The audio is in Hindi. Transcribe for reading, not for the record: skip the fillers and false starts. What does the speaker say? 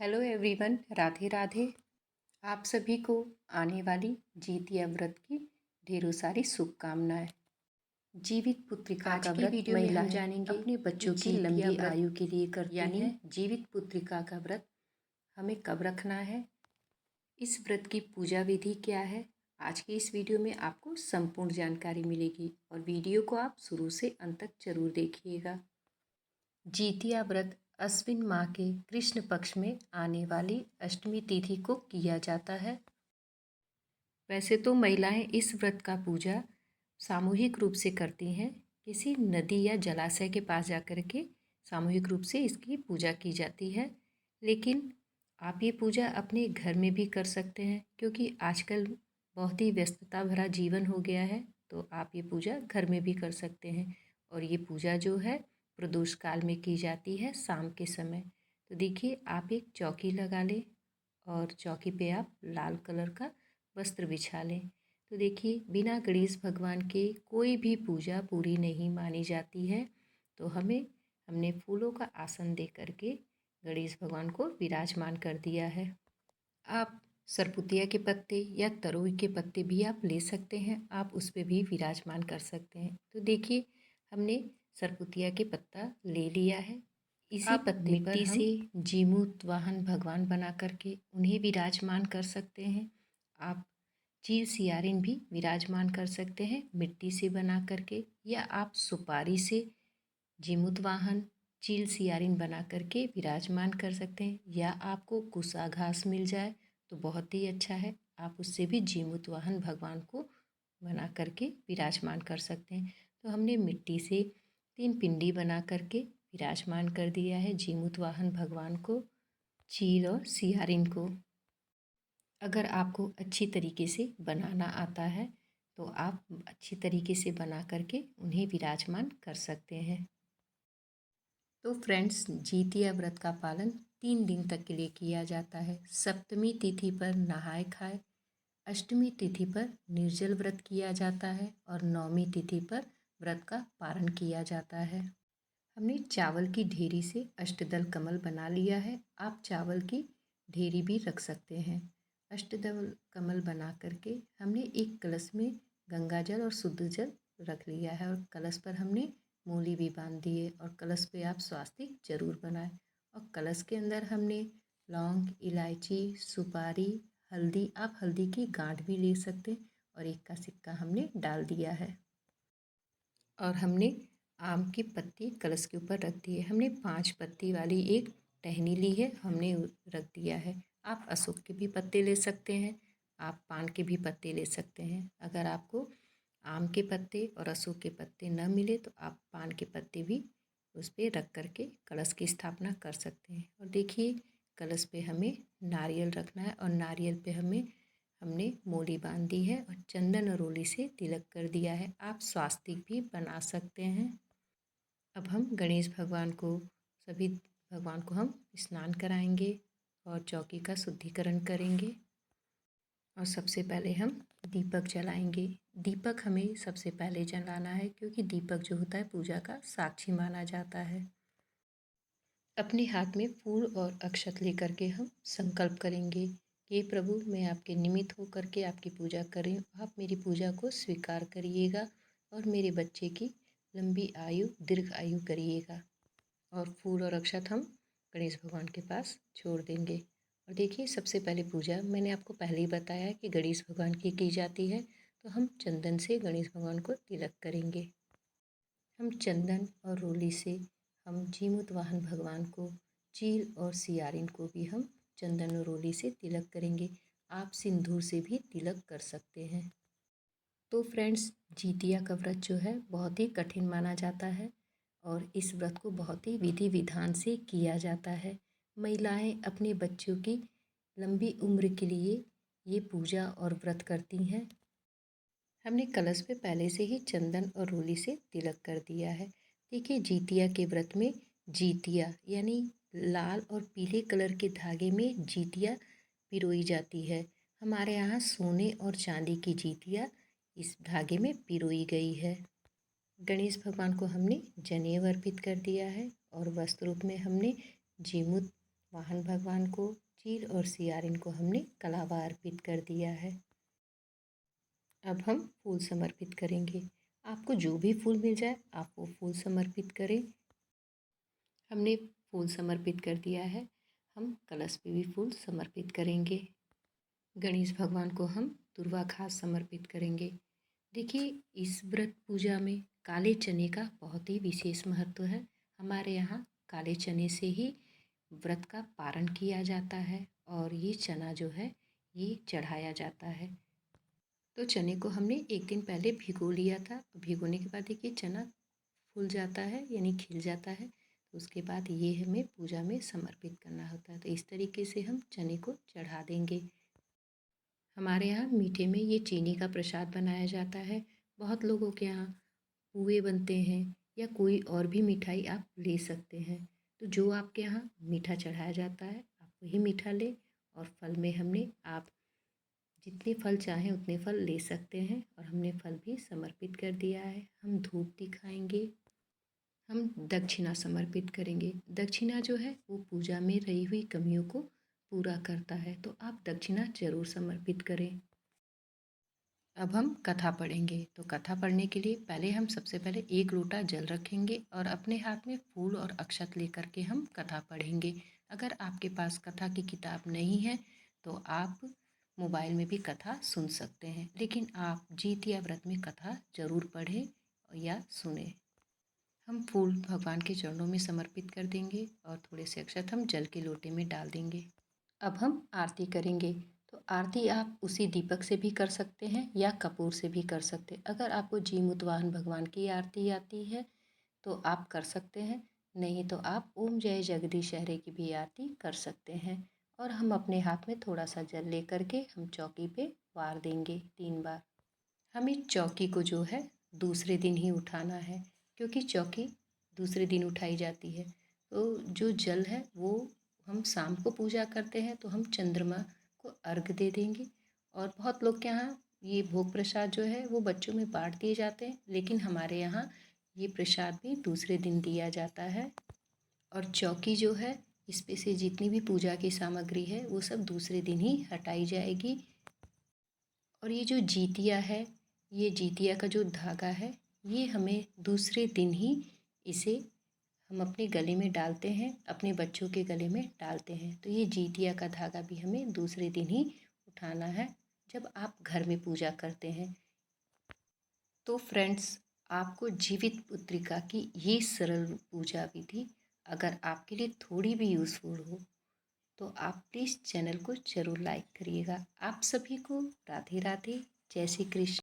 Hello everyone, Radhe Radhe. आप सभी को आने वाली जितिया व्रत की ढेरों सारी शुभकामनाएं। जीवित पुत्रिका आज का की व्रत वीडियो में हम महिलाएं जानेंगे अपने बच्चों की जितिया लंबी व्रत आयु के लिए करती यानी हैं। जीवित पुत्रिका का व्रत हमें कब रखना है, इस व्रत की पूजा विधि क्या है, आज की इस वीडियो में आपको संपूर्ण जानकारी मिलेगी और वीडियो को आप शुरू से अंत तक जरूर देखिएगा। जितिया व्रत अश्विन माह के कृष्ण पक्ष में आने वाली अष्टमी तिथि को किया जाता है। वैसे तो महिलाएं इस व्रत का पूजा सामूहिक रूप से करती हैं। किसी नदी या जलाशय के पास जाकर के सामूहिक रूप से इसकी पूजा की जाती है, लेकिन आप ये पूजा अपने घर में भी कर सकते हैं, क्योंकि आजकल बहुत ही व्यस्तता भरा जीवन हो गया है। तो आप ये पूजा घर में भी कर सकते हैं। और ये पूजा जो है प्रदोष काल में की जाती है, शाम के समय। तो देखिए, आप एक चौकी लगा लें और चौकी पे आप लाल कलर का वस्त्र बिछा लें। तो देखिए, बिना गणेश भगवान के कोई भी पूजा पूरी नहीं मानी जाती है। तो हमने फूलों का आसन दे करके गणेश भगवान को विराजमान कर दिया है। आप सरपुतिया के पत्ते या तरोई के पत्ते भी आप ले सकते हैं, आप उस पर भी विराजमान कर सकते हैं। तो देखिए, हमने सरपुतिया के पत्ता ले लिया है। इसी पत्ते पर मिट्टी से जीमूत वाहन भगवान बना करके उन्हें विराजमान कर सकते हैं। आप चील सियारिन भी विराजमान कर सकते हैं मिट्टी से बना करके, या आप सुपारी से जीमूत वाहन चील सियारिन बना करके विराजमान कर सकते हैं। या आपको कुसा घास मिल जाए तो बहुत ही अच्छा है, आप उससे भी जीमूत वाहन भगवान को बना करके विराजमान कर सकते हैं। तो हमने मिट्टी से 3 पिंडी बना करके विराजमान कर दिया है जीमूत वाहन भगवान को, चील और सियारिन को। अगर आपको अच्छी तरीके से बनाना आता है तो आप अच्छी तरीके से बना करके उन्हें विराजमान कर सकते हैं। तो फ्रेंड्स, जितिया व्रत का पालन 3 दिन तक के लिए किया जाता है। सप्तमी तिथि पर नहाय खाए, अष्टमी तिथि पर निर्जल व्रत किया जाता है और नवमी तिथि पर व्रत का पारण किया जाता है। हमने चावल की ढेरी से अष्टदल कमल बना लिया है। आप चावल की ढेरी भी रख सकते हैं। अष्टदल कमल बना करके हमने एक कलश में गंगा जल और शुद्ध जल रख लिया है और कलश पर हमने मूली भी बांध दी है। और कलश पे आप स्वास्तिक जरूर बनाएं। और कलश के अंदर हमने लौंग, इलायची, सुपारी, हल्दी, आप हल्दी की गांठ भी ले सकते हैं, और एक का सिक्का हमने डाल दिया है। और हमने आम की पत्ती कलश के ऊपर रख दी है। हमने 5 पत्ती वाली एक टहनी ली है, हमने रख दिया है। आप अशोक के भी पत्ते ले सकते हैं, आप पान के भी पत्ते ले सकते हैं। अगर आपको आम के पत्ते और अशोक के पत्ते न मिले तो आप पान के पत्ते भी उस पर रख करके कलश की स्थापना कर सकते हैं। और देखिए, कलश पे हमें नारियल रखना है और नारियल पे हमने मूली बांध दी है और चंदन और रोली से तिलक कर दिया है। आप स्वास्तिक भी बना सकते हैं। अब हम गणेश भगवान को सभी भगवान को हम स्नान कराएंगे और चौकी का शुद्धिकरण करेंगे। और सबसे पहले हम दीपक जलाएंगे। दीपक हमें सबसे पहले जलाना है, क्योंकि दीपक जो होता है पूजा का साक्षी माना जाता है। अपने हाथ में फूल और अक्षत लेकर के हम संकल्प करेंगे कि प्रभु, मैं आपके निमित्त होकर के आपकी पूजा कर रही हूँ, आप मेरी पूजा को स्वीकार करिएगा और मेरे बच्चे की लंबी आयु दीर्घ आयु करिएगा। और फूल और अक्षत हम गणेश भगवान के पास छोड़ देंगे। और देखिए, सबसे पहले पूजा मैंने आपको पहले ही बताया है कि गणेश भगवान की जाती है। तो हम चंदन से गणेश भगवान को तिलक करेंगे। हम चंदन और रोली से हम जीमूत वाहन भगवान को, चील और सियारिन को भी हम चंदन और रोली से तिलक करेंगे। आप सिंदूर से भी तिलक कर सकते हैं। तो फ्रेंड्स, जितिया का व्रत जो है बहुत ही कठिन माना जाता है और इस व्रत को बहुत ही विधि विधान से किया जाता है। महिलाएं अपने बच्चों की लंबी उम्र के लिए ये पूजा और व्रत करती हैं। हमने कलश पे पहले से ही चंदन और रोली से तिलक कर दिया है। देखिए, जितिया के व्रत में जितिया यानी लाल और पीले कलर के धागे में जितिया पिरोई जाती है। हमारे यहाँ सोने और चांदी की जितिया इस धागे में पिरोई गई है। गणेश भगवान को हमने जनेऊ अर्पित कर दिया है और वस्त्र रूप में हमने जीमूत वाहन भगवान को चीर और सियार इनको हमने कलावा अर्पित कर दिया है। अब हम फूल समर्पित करेंगे। आपको जो भी फूल मिल जाए आप वो फूल समर्पित करें। हमने फूल समर्पित कर दिया है। हम कलश पे भी फूल समर्पित करेंगे। गणेश भगवान को हम दुर्वा घास समर्पित करेंगे। देखिए, इस व्रत पूजा में काले चने का बहुत ही विशेष महत्व है। हमारे यहाँ काले चने से ही व्रत का पारण किया जाता है और ये चना जो है ये चढ़ाया जाता है। तो चने को हमने एक दिन पहले भिगो लिया था। भिगोने के बाद देखिए चना फूल जाता है यानी खिल जाता है। तो उसके बाद ये हमें पूजा में समर्पित करना होता है। तो इस तरीके से हम चने को चढ़ा देंगे। हमारे यहाँ मीठे में ये चीनी का प्रसाद बनाया जाता है। बहुत लोगों के यहाँ पुए बनते हैं या कोई और भी मिठाई आप ले सकते हैं। तो जो आपके यहाँ मीठा चढ़ाया जाता है आप वही मीठा लें। और फल में हमने आप जितने फल चाहें उतने फल ले सकते हैं और हमने फल भी समर्पित कर दिया है। हम धूप दिखाएंगे। हम दक्षिणा समर्पित करेंगे। दक्षिणा जो है वो पूजा में रही हुई कमियों को पूरा करता है। तो आप दक्षिणा जरूर समर्पित करें। अब हम कथा पढ़ेंगे। तो कथा पढ़ने के लिए पहले हम सबसे पहले एक लोटा जल रखेंगे और अपने हाथ में फूल और अक्षत लेकर के हम कथा पढ़ेंगे। अगर आपके पास कथा की किताब नहीं है तो आप मोबाइल में भी कथा सुन सकते हैं, लेकिन आप जीत या व्रत में कथा जरूर पढ़ें या सुने। हम फूल भगवान के चरणों में समर्पित कर देंगे और थोड़े से अक्षत हम जल के लोटे में डाल देंगे। अब हम आरती करेंगे। तो आरती आप उसी दीपक से भी कर सकते हैं या कपूर से भी कर सकते हैं। अगर आपको जीमूतवाहन भगवान की आरती आती है तो आप कर सकते हैं, नहीं तो आप ओम जय जगदीश हरे की भी आरती कर सकते हैं। और हम अपने हाथ में थोड़ा सा जल लेकर के हम चौकी पे वार देंगे 3 बार। हमें चौकी को जो है दूसरे दिन ही उठाना है, क्योंकि चौकी दूसरे दिन उठाई जाती है। तो जो जल है वो हम शाम को पूजा करते हैं तो हम चंद्रमा को अर्घ दे देंगे। और बहुत लोग के यहाँ ये भोग प्रसाद जो है वो बच्चों में बांट दिए जाते हैं, लेकिन हमारे यहाँ ये प्रसाद भी दूसरे दिन दिया जाता है। और चौकी जो है इस पे से जितनी भी पूजा की सामग्री है वो सब दूसरे दिन ही हटाई जाएगी। और ये जो जीतिया है, ये जीतिया का जो धागा है ये हमें दूसरे दिन ही इसे हम अपने गले में डालते हैं, अपने बच्चों के गले में डालते हैं। तो ये जीतिया का धागा भी हमें दूसरे दिन ही उठाना है जब आप घर में पूजा करते हैं। तो फ्रेंड्स, आपको जीवित पुत्रिका की ये सरल पूजा विधि अगर आपके लिए थोड़ी भी यूज़फुल हो तो आप प्लीज़ चैनल को ज़रूर लाइक करिएगा। आप सभी को राधे राधे, जय श्री कृष्ण।